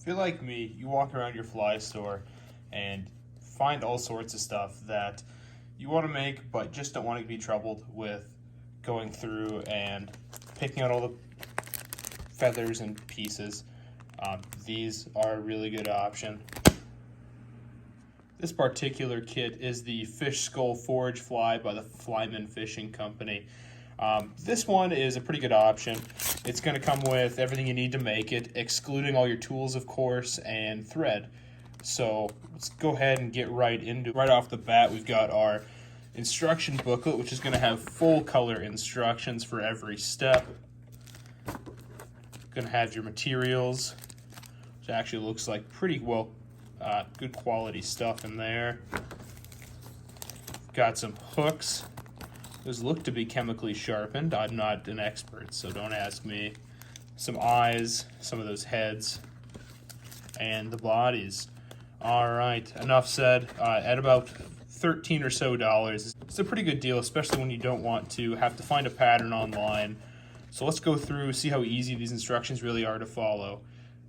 If you're like me, you walk around your fly store and find all sorts of stuff that you want to make, but just don't want to be troubled with going through and picking out all the feathers and pieces. These are a really good option. This particular kit is the Skull Forage Fly by the Flymen fishing company. This one is a pretty good option. It's going to come with everything you need to make it, excluding all your tools, of course, and thread. So let's go ahead and get right into it. Right off the bat, we've got our instruction booklet, which is going to have full color instructions for every step. Going to have your materials, which actually looks like pretty well good quality stuff in there. Got some hooks. Those look to be chemically sharpened. I'm not an expert, so don't ask me. Some eyes, some of those heads, and the bodies. All right, enough said. At about $13 or so, it's a pretty good deal, especially when you don't want to have to find a pattern online. So let's go through, see how easy these instructions really are to follow,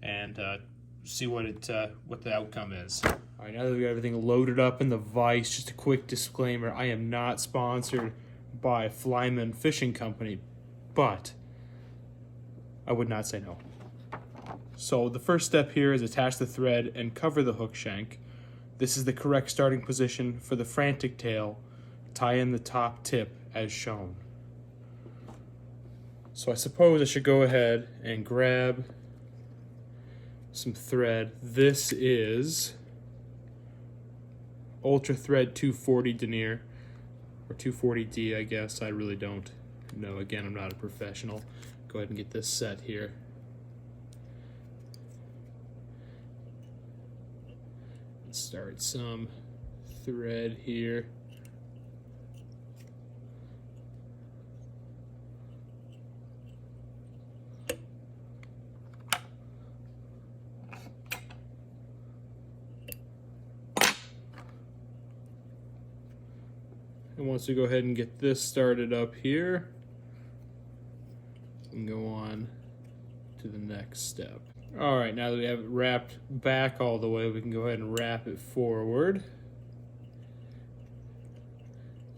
and see what the outcome is. All right, now that we got everything loaded up in the vise, just a quick disclaimer: I am not sponsored by Flymen Fishing Company, but I would not say no. So the first step here is attach the thread and cover the hook shank. This is the correct starting position for the frantic tail. Tie in the top tip as shown. So I suppose I should go ahead and grab some thread. This is Ultra Thread 240 denier, or 240D, I guess. I really don't know. Again, I'm not a professional. Go ahead and get this set here. Start some thread here. And once we go ahead and get this started up here, we can go on to the next step. All right, now that we have it wrapped back all the way, we can go ahead and wrap it forward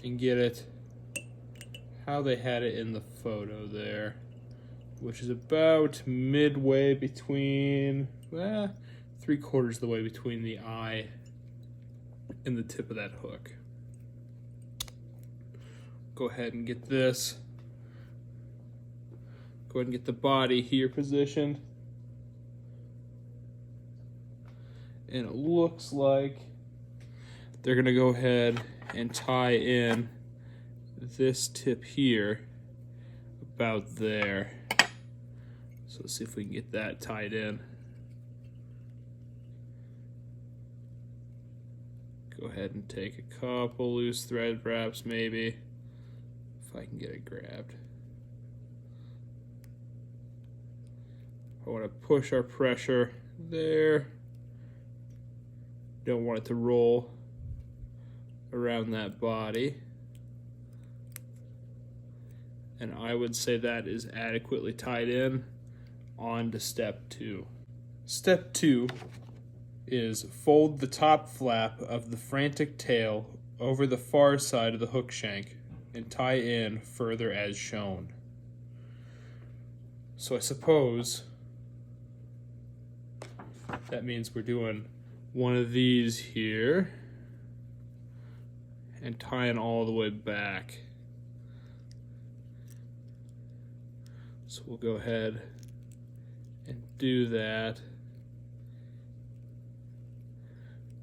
and get it how they had it in the photo there, which is about midway between, 3/4 of the way between the eye and the tip of that hook. Go ahead and get this. Go ahead and get the body here positioned. And it looks like they're going to go ahead and tie in this tip here about there. So let's see if we can get that tied in. Go ahead and take a couple loose thread wraps maybe, if I can get it grabbed. I want to push our pressure there. Don't want it to roll around that body. And I would say that is adequately tied in. On to step 2. Step 2 is fold the top flap of the frantic tail over the far side of the hook shank and tie in further as shown. So I suppose that means we're doing one of these here and tying all the way back. So we'll go ahead and do that.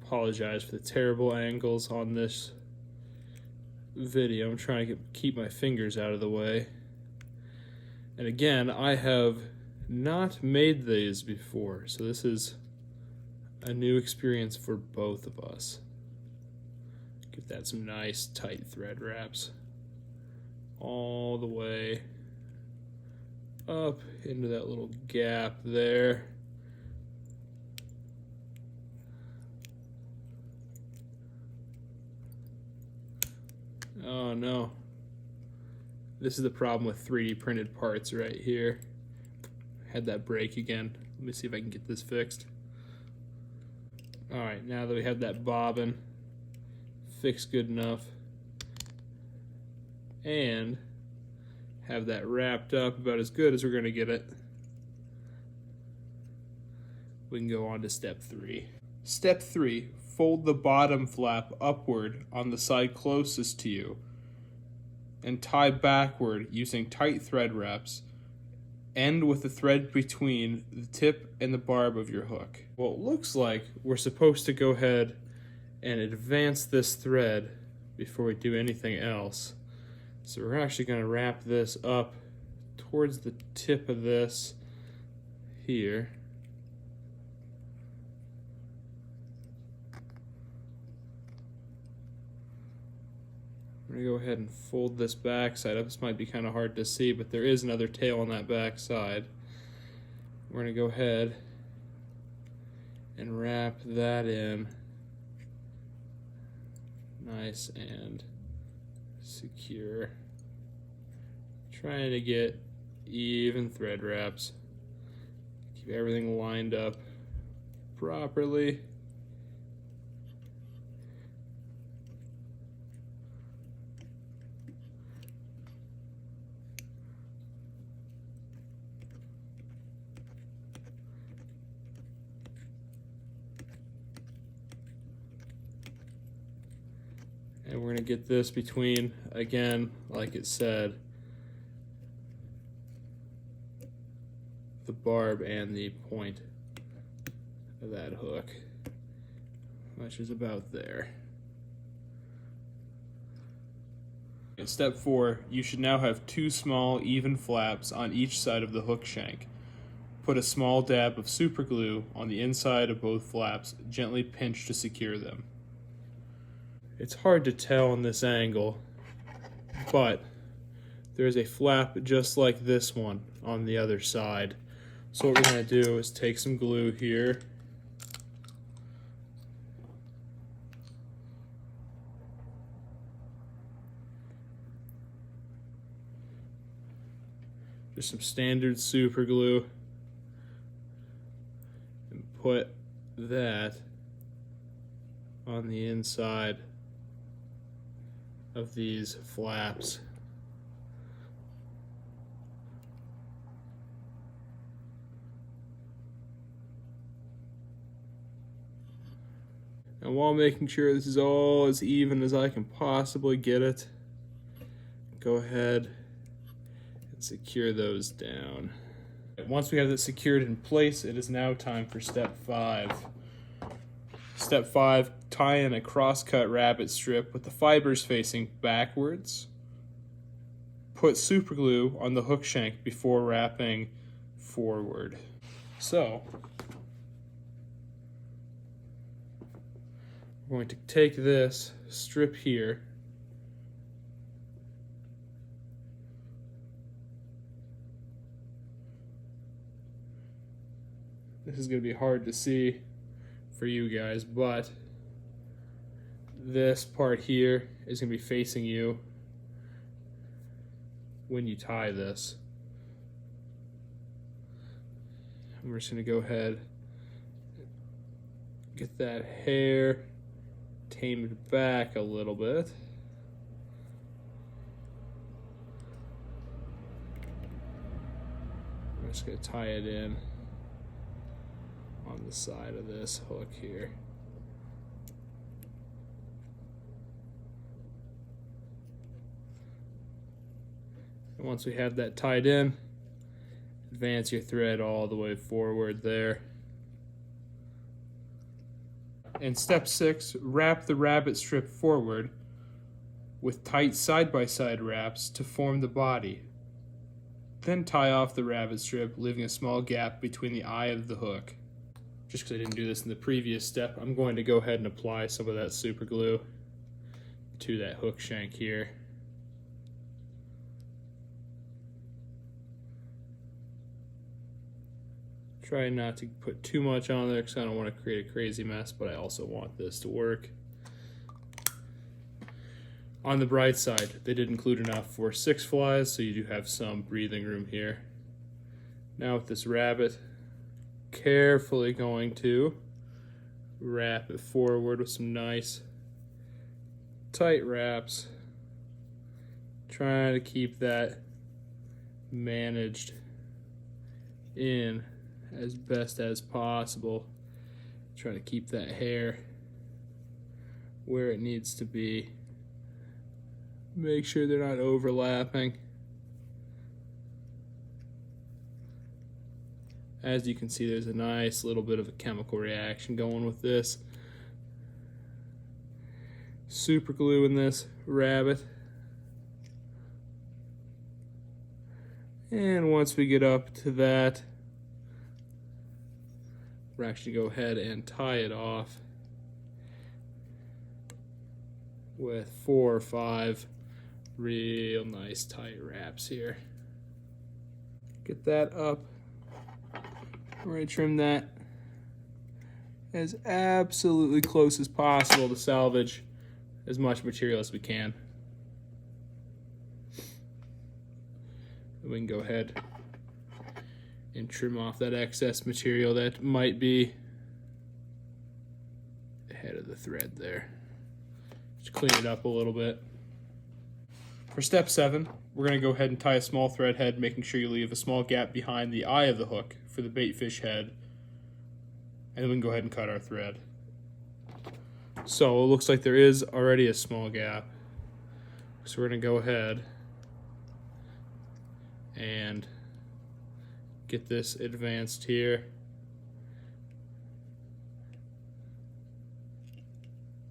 Apologize for the terrible angles on this video. I'm trying to keep my fingers out of the way. And again, I have not made these before, so this is a new experience for both of us. Give that some nice tight thread wraps all the way up into that little gap there. Oh no. This is the problem with 3D printed parts right here. Had that break again. Let me see if I can get this fixed. Alright, now that we have that bobbin fixed good enough and have that wrapped up about as good as we're going to get it, we can go on to step 3. Step 3, fold the bottom flap upward on the side closest to you and tie backward using tight thread wraps. End with the thread between the tip and the barb of your hook. Well, it looks like we're supposed to go ahead and advance this thread before we do anything else. So we're actually going to wrap this up towards the tip of this here. I'm going to go ahead and fold this back side up. This might be kind of hard to see, but there is another tail on that back side. We're going to go ahead and wrap that in nice and secure. Trying to get even thread wraps. Keep everything lined up properly. And we're going to get this between, again, like it said, the barb and the point of that hook, which is about there. In step 4, you should now have 2 small, even flaps on each side of the hook shank. Put a small dab of super glue on the inside of both flaps, gently pinch to secure them. It's hard to tell in this angle, but there's a flap just like this one on the other side. So what we're going to do is take some glue here, just some standard super glue, and put that on the inside of these flaps. And while making sure this is all as even as I can possibly get it, go ahead and secure those down. Once we have this secured in place, it is now time for step 5. Step 5, tie in a cross-cut rabbit strip with the fibers facing backwards. Put super glue on the hook shank before wrapping forward. So, we're going to take this strip here, this is going to be hard to see for you guys, but this part here is going to be facing you when you tie this. And we're just going to go ahead, get that hair tamed back a little bit. I'm just going to tie it in on the side of this hook here. And once we have that tied in, advance your thread all the way forward there. In step 6, wrap the rabbit strip forward with tight side-by-side wraps to form the body. Then tie off the rabbit strip, leaving a small gap between the eye of the hook. Just because I didn't do this in the previous step, I'm going to go ahead and apply some of that super glue to that hook shank here. Try not to put too much on there because I don't want to create a crazy mess, but I also want this to work. On the bright side, they did include enough for 6 flies, so you do have some breathing room here. Now with this rabbit, carefully going to wrap it forward with some nice tight wraps, trying to keep that managed in as best as possible. Try to keep that hair where it needs to be. Make sure they're not overlapping. As you can see, there's a nice little bit of a chemical reaction going with this. Super glue in this rabbit. And once we get up to that, we're actually go ahead and tie it off with 4 or 5 real nice tight wraps here. Get that up. We're going to trim that as absolutely close as possible to salvage as much material as we can. We can go ahead and trim off that excess material that might be ahead of the thread there. Just clean it up a little bit. For step 7, we're going to go ahead and tie a small thread head, making sure you leave a small gap behind the eye of the hook for the bait fish head. And then we can go ahead and cut our thread. So it looks like there is already a small gap. So we're going to go ahead and get this advanced here.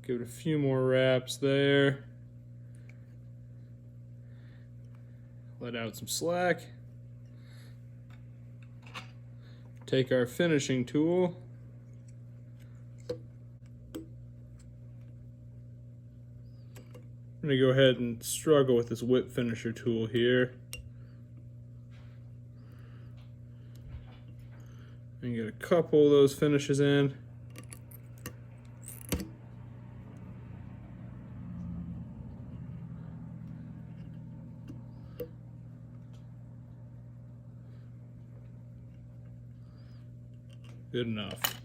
Give it a few more wraps there. Let out some slack. Take our finishing tool. I'm going to go ahead and struggle with this whip finisher tool here. And get a couple of those finishes in. Good enough.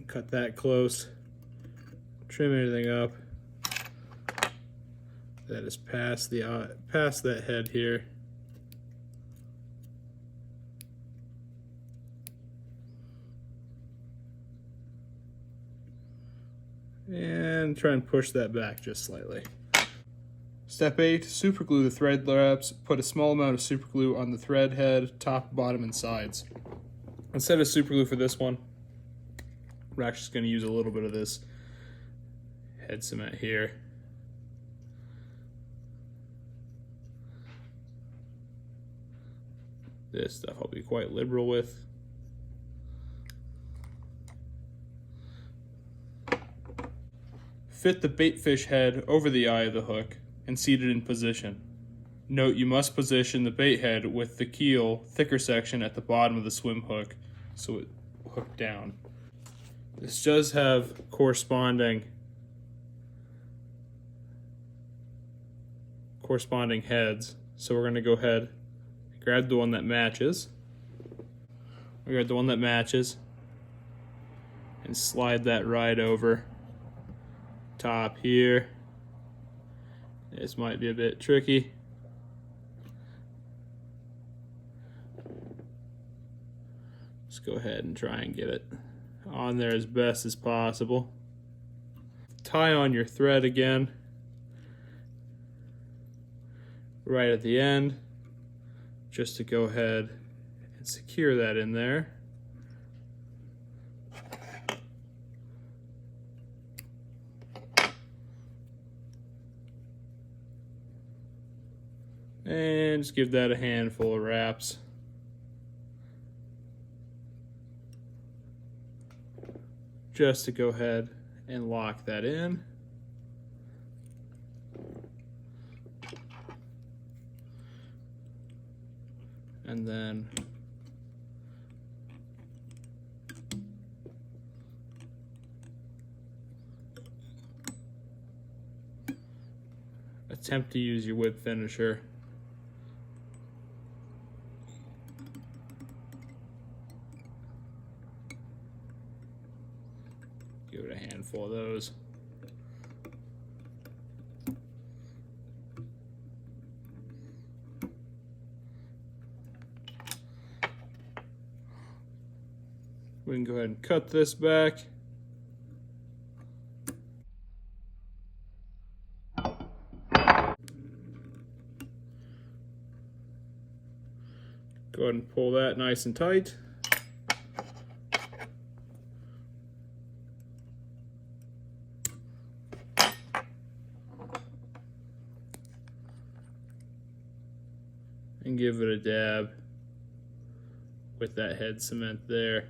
Cut that close. Trim everything up. That is past that head here. And try and push that back just slightly. Step 8, super glue the thread wraps. Put a small amount of super glue on the thread head, top, bottom, and sides. Instead of super glue for this one, we're actually just going to use a little bit of this head cement here. This stuff I'll be quite liberal with. Fit the bait fish head over the eye of the hook and seat it in position. Note you must position the bait head with the keel, thicker section at the bottom of the swim hook so it hooked down. This does have corresponding heads, so we're going to go ahead and grab the one that matches. We grab the one that matches and slide that right over top here. This might be a bit tricky. Let's go ahead and try and get it on there as best as possible. Tie on your thread again right at the end, just to go ahead and secure that in there. And just give that a handful of wraps. Just to go ahead and lock that in. And then attempt to use your whip finisher. Give it a handful of those. We can go ahead and cut this back. Go ahead and pull that nice and tight. And give it a dab with that head cement there.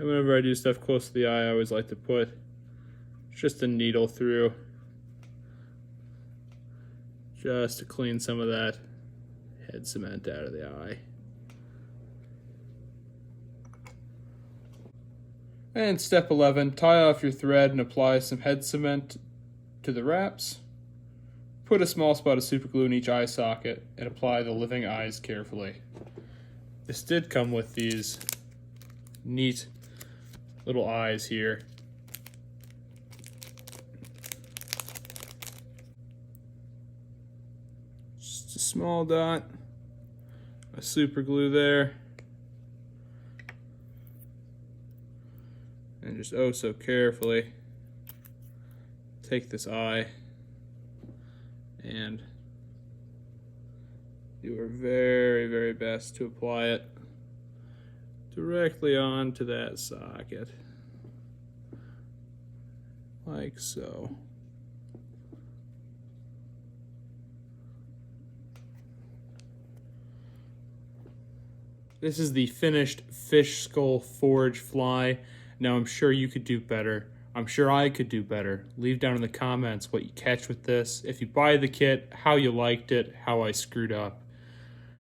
And whenever I do stuff close to the eye, I always like to put just a needle through, just to clean some of that head cement out of the eye. And step 11, tie off your thread and apply some head cement to the wraps. Put a small spot of super glue in each eye socket and apply the living eyes carefully. This did come with these neat little eyes here. Just a small dot of super glue there. And just oh so carefully take this eye and do our very, very best to apply it directly onto that socket, like so. This is the finished fish skull forage fly. Now I'm sure you could do better. I'm sure I could do better. Leave down in the comments what you catch with this. If you buy the kit, how you liked it, how I screwed up.